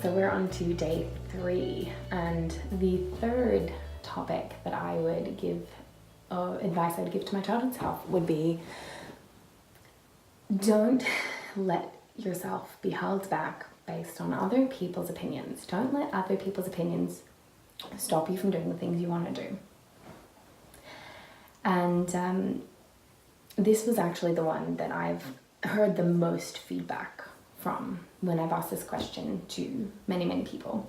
So we're on to day 3, and the third topic that I would give, advice I would give to my childhood self would be, don't let yourself be held back based on other people's opinions. Don't let other people's opinions stop you from doing the things you want to do. And this was actually the one that I've heard the most feedback from when I've asked this question to many, many people.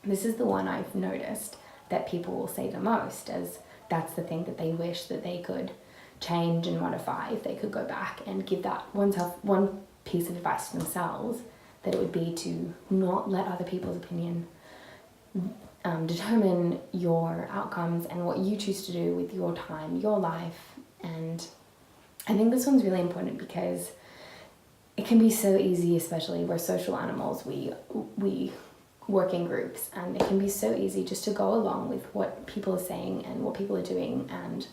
This is the one I've noticed that people will say the most, as that's the thing that they wish that they could change and modify if they could go back and give that one piece of advice to themselves, that it would be to not let other people's opinion determine your outcomes and what you choose to do with your time, your life. And I think this one's really important because it can be so easy, especially we're social animals, we work in groups, and it can be so easy just to go along with what people are saying and what people are doing, and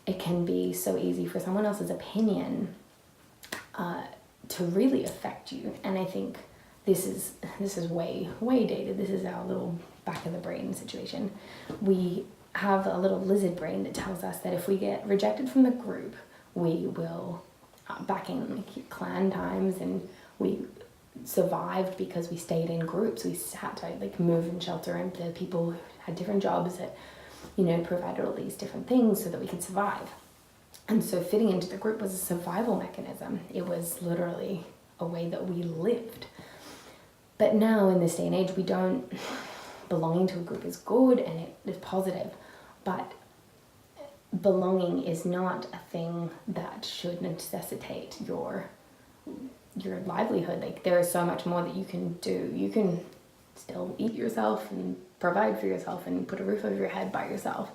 it can be so easy for someone else's opinion to really affect you. And I think this is way dated. This is our little back of the brain situation. We have a little lizard brain that tells us that if we get rejected from the group, we will, back in clan times, and we survived because we stayed in groups. We had to move and shelter into people who had different jobs that, provided all these different things so that we could survive. And so fitting into the group was a survival mechanism. It was literally a way that we lived. But now in this day and age, belonging to a group is good and it is positive, but belonging is not a thing that should necessitate your livelihood. There is so much more that you can do. You can still eat yourself and provide for yourself and put a roof over your head by yourself.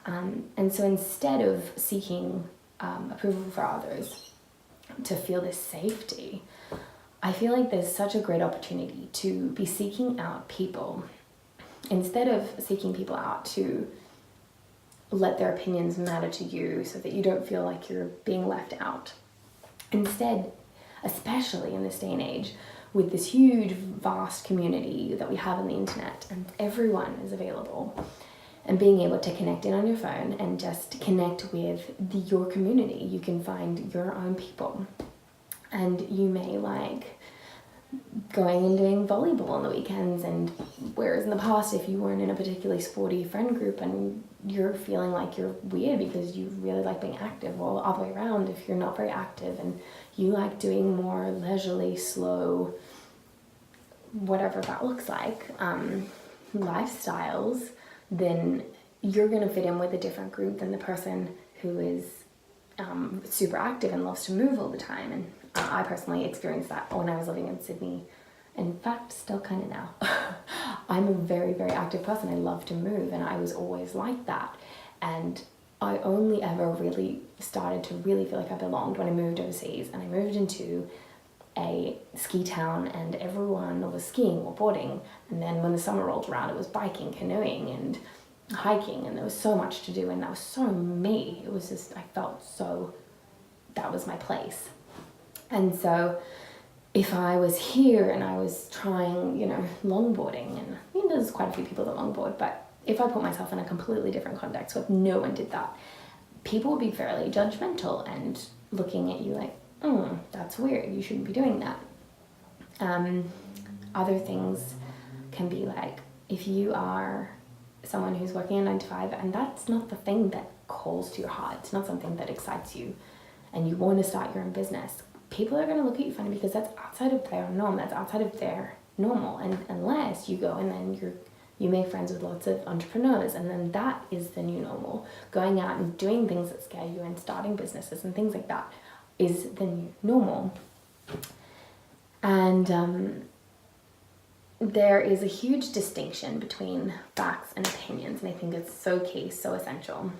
And so instead of seeking approval for others to feel this safety, I feel like there's such a great opportunity to be seeking out people, instead of seeking people out to let their opinions matter to you so that you don't feel like you're being left out. Instead, especially in this day and age, with this huge, vast community that we have on the internet, and everyone is available, and being able to connect in on your phone and just connect with your community, you can find your own people. And you may like going and doing volleyball on the weekends, and whereas in the past, if you weren't in a particularly sporty friend group and you're feeling like you're weird because you really like being active, or other way around, if you're not very active and you like doing more leisurely, slow, whatever that looks like, lifestyles, then you're going to fit in with a different group than the person who is super active and loves to move all the time. And I personally experienced that when I was living in Sydney. In fact, still kind of now. I'm a very, very active person. I love to move, and I was always like that. And I only ever really started to really feel like I belonged when I moved overseas, and I moved into a ski town, and everyone was skiing or boarding. And then when the summer rolled around, it was biking, canoeing, and hiking, and there was so much to do, and that was so me. It was just, I felt so, that was my place. And so if I was here and I was trying, longboarding, and there's quite a few people that longboard, but if I put myself in a completely different context where no one did that, people would be fairly judgmental and looking at you like, that's weird, you shouldn't be doing that. Other things can be like, if you are someone who's working a 9 to 5 and that's not the thing that calls to your heart, it's not something that excites you, and you want to start your own business, people are going to look at you funny because that's outside of their norm, that's outside of their normal. And unless you go and then you make friends with lots of entrepreneurs, and then that is the new normal. Going out and doing things that scare you and starting businesses and things like that is the new normal. And there is a huge distinction between facts and opinions, and I think it's so key, so essential,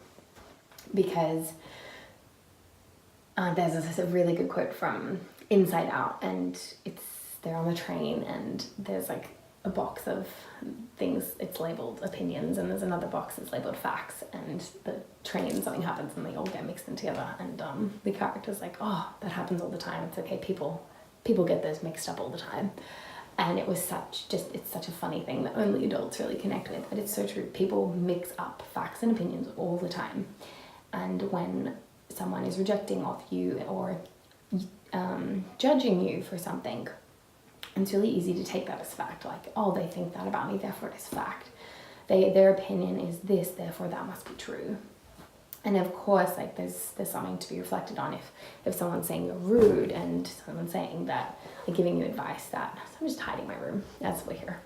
because there's a really good quote from Inside Out, and they're on the train, and there's like a box of things, it's labeled opinions, and there's another box that's labeled facts, and the train, something happens and they all get mixed in together, and the character's like, oh, that happens all the time, it's okay, people get those mixed up all the time. And it was it's such a funny thing that only adults really connect with, but it's so true. People mix up facts and opinions all the time. And when someone is rejecting of you or judging you for something, it's really easy to take that as fact. Like, oh, they think that about me, therefore it is fact. Their opinion is this, therefore that must be true. And of course, like there's something to be reflected on if someone's saying you're rude and someone's saying that, like giving you advice that, so I'm just hiding my room, that's we're here.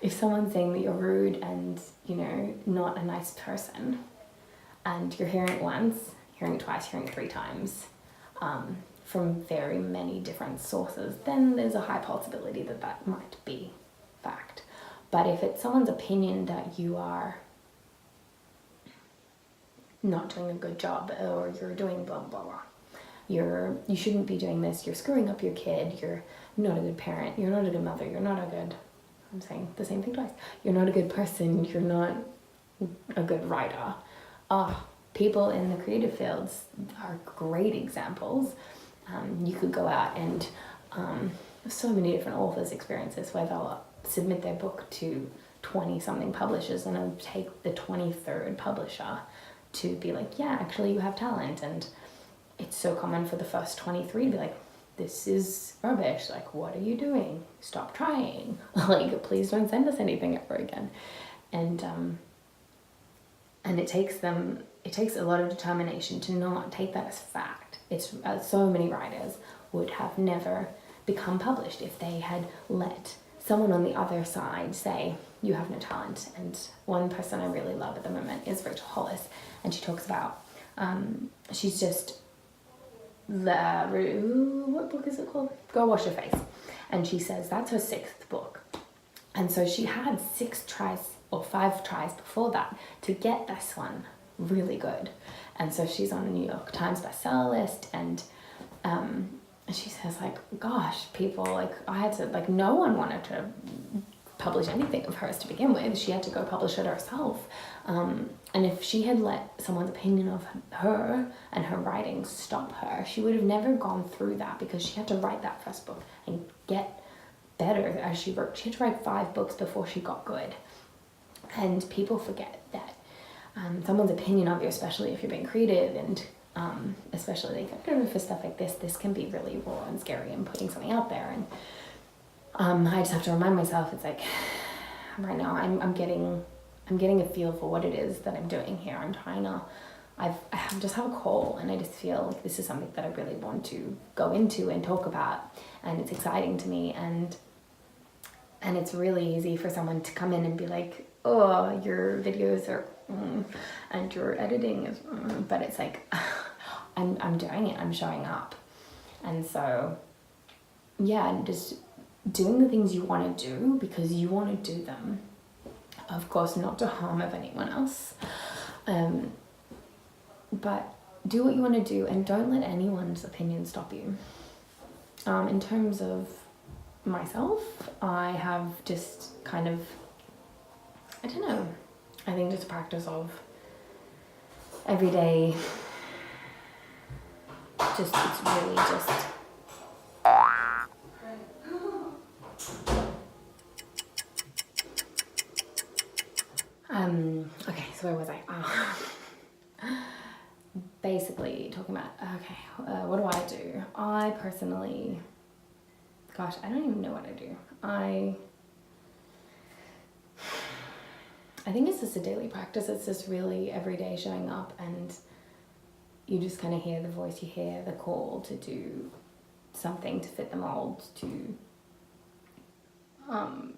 If someone's saying that you're rude and, you know, not a nice person, and you're hearing it once, hearing it twice, hearing it 3 times, from very many different sources, then there's a high possibility that that might be fact. But if it's someone's opinion that you are not doing a good job, or you're doing blah blah blah, you shouldn't be doing this, you're screwing up your kid, you're not a good parent, you're not a good mother, you're not a good, I'm saying the same thing twice, you're not a good person, you're not a good writer. People in the creative fields are great examples. You could go out and so many different authors experience this, where they'll submit their book to 20 something publishers and it'll take the 23rd publisher to be like, yeah, actually you have talent. And it's so common for the first 23 to be like, this is rubbish, like what are you doing, stop trying, like please don't send us anything ever again. And it takes a lot of determination to not take that as fact. It's so many writers would have never become published if they had let someone on the other side say you have no talent. And one person I really love at the moment is Rachel Hollis, and she talks about she's just what book is it called? Go Wash Your Face. And she says that's her 6th book, and so she had 6 tries or 5 tries before that to get this one really good. And so she's on the New York Times bestseller list, and she says like, gosh, people, like I had to, like no one wanted to publish anything of hers to begin with. She had to go publish it herself. And if she had let someone's opinion of her and her writing stop her, she would have never gone through that, because she had to write that first book and get better as she wrote. She had to write 5 books before she got good. And people forget that someone's opinion of you, especially if you're being creative, and especially like, I don't know, for stuff like this can be really raw and scary and putting something out there. And I just have to remind myself, it's like right now I'm getting a feel for what it is that I'm doing here. I'm trying to, I just have a call, and I just feel like this is something that I really want to go into and talk about, and it's exciting to me. And it's really easy for someone to come in and be like, oh, your videos are and your editing is but it's like I'm doing it, I'm showing up. And so yeah, just doing the things you want to do because you want to do them, of course not to harm of anyone else, but do what you want to do and don't let anyone's opinion stop you. In terms of myself, I have just kind of, I don't know, I think just practice of every day, just, it's really just okay, so where was I? Basically talking about, okay, what do I do? I personally, gosh, I don't even know what I do. I think it's just a daily practice. It's just really every day showing up, and you just kind of hear the voice, you hear the call to do something, to fit the mold, to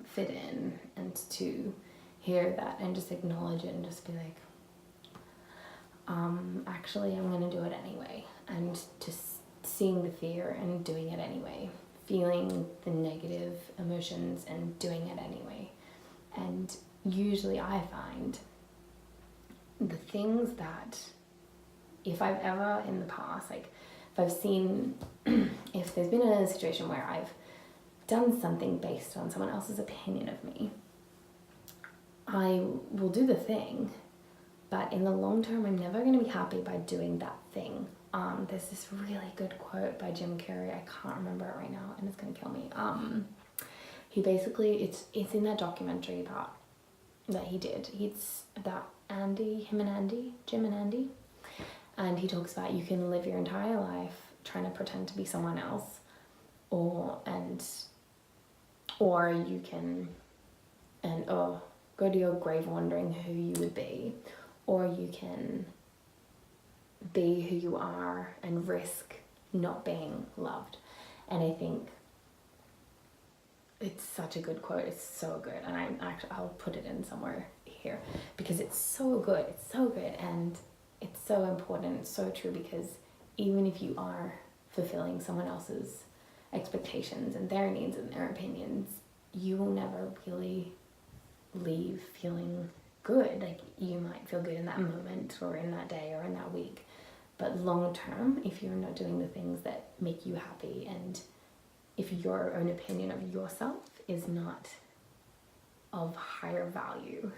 fit in, and to hear that and just acknowledge it and just be like, actually I'm gonna do it anyway, and just seeing the fear and doing it anyway, feeling the negative emotions and doing it anyway. And usually I find the things that, if I've ever in the past, like if I've seen, if there's been a situation where I've done something based on someone else's opinion of me, I will do the thing, but in the long term, I'm never going to be happy by doing that thing. There's this really good quote by Jim Carrey. I can't remember it right now, and it's going to kill me. he basically, it's in that documentary about that he did. It's about Jim and Andy. And he talks about you can live your entire life trying to pretend to be someone else, or you can go to your grave wondering who you would be, or you can be who you are and risk not being loved. And I think it's such a good quote. It's so good, and I'll put it in somewhere here because it's so good. It's so good, and it's so important. It's so true, because even if you are fulfilling someone else's expectations and their needs and their opinions, you will never really leave feeling good. Like, you might feel good in that moment or in that day or in that week, but long term, if you're not doing the things that make you happy, and if your own opinion of yourself is not of higher value,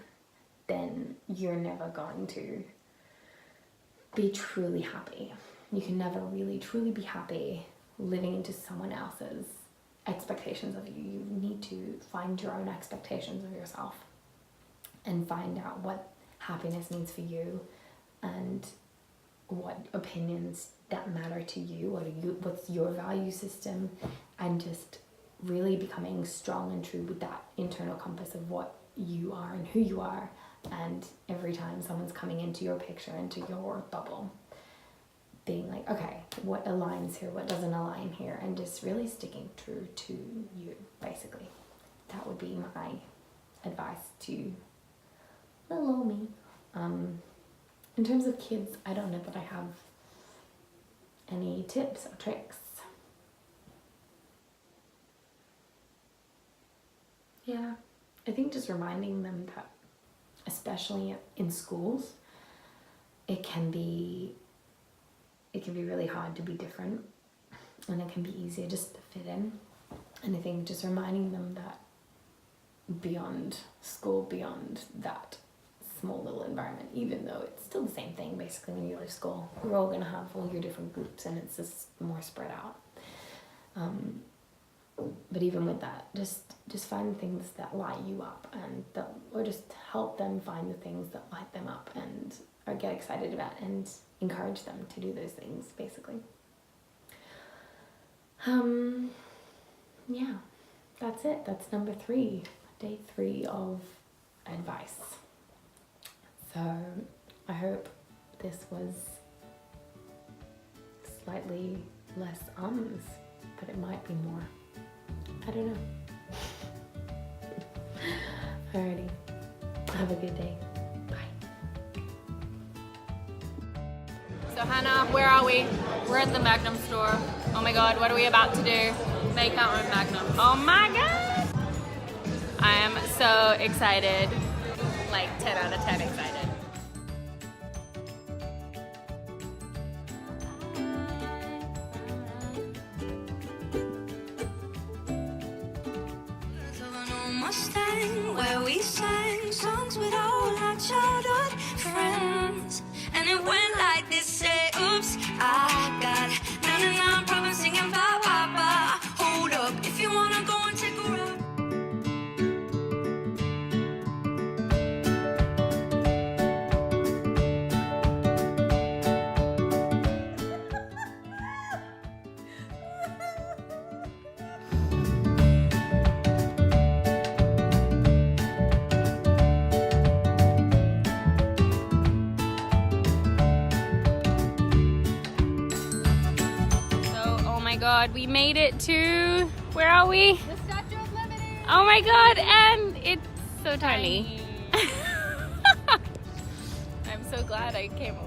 then you're never going to be truly happy. You can never really truly be happy living into someone else's expectations of you. You need to find your own expectations of yourself and find out what happiness means for you and what opinions that matter to you, what's your value system, and just really becoming strong and true with that internal compass of what you are and who you are. And every time someone's coming into your picture, into your bubble, being like, okay, what aligns here, what doesn't align here, and just really sticking true to you, basically. That would be my advice to little old me. In terms of kids, I don't know that I have any tips or tricks. Yeah, I think just reminding them that, especially in schools, it can be really hard to be different, and it can be easier just to fit in. And I think just reminding them that beyond school, beyond that small little environment, even though it's still the same thing basically when you go to school, you're all going to have all your different groups and it's just more spread out. But even with that, just find things that light you up, or just help them find the things that light them up and or get excited about, and encourage them to do those things, basically. Yeah, that's it. That's number 3, day 3 of advice. So I hope this was slightly less ums, but it might be more. I don't know. Alrighty. Have a good day. Bye. So Hannah, where are we? We're at the Magnum store. Oh my god, what are we about to do? Make our own Magnum. Oh my god! I am so excited. Like 10 out of 10 excited. Where we sang songs with all our childhood friends, and it went like this: say, oops, I got 99 problems singing ba ba ba. Hold up, if you wanna go and take a ride. God, we made it to, where are we? The Statue of Liberty! Oh my god, and it's so tiny. I'm so glad I came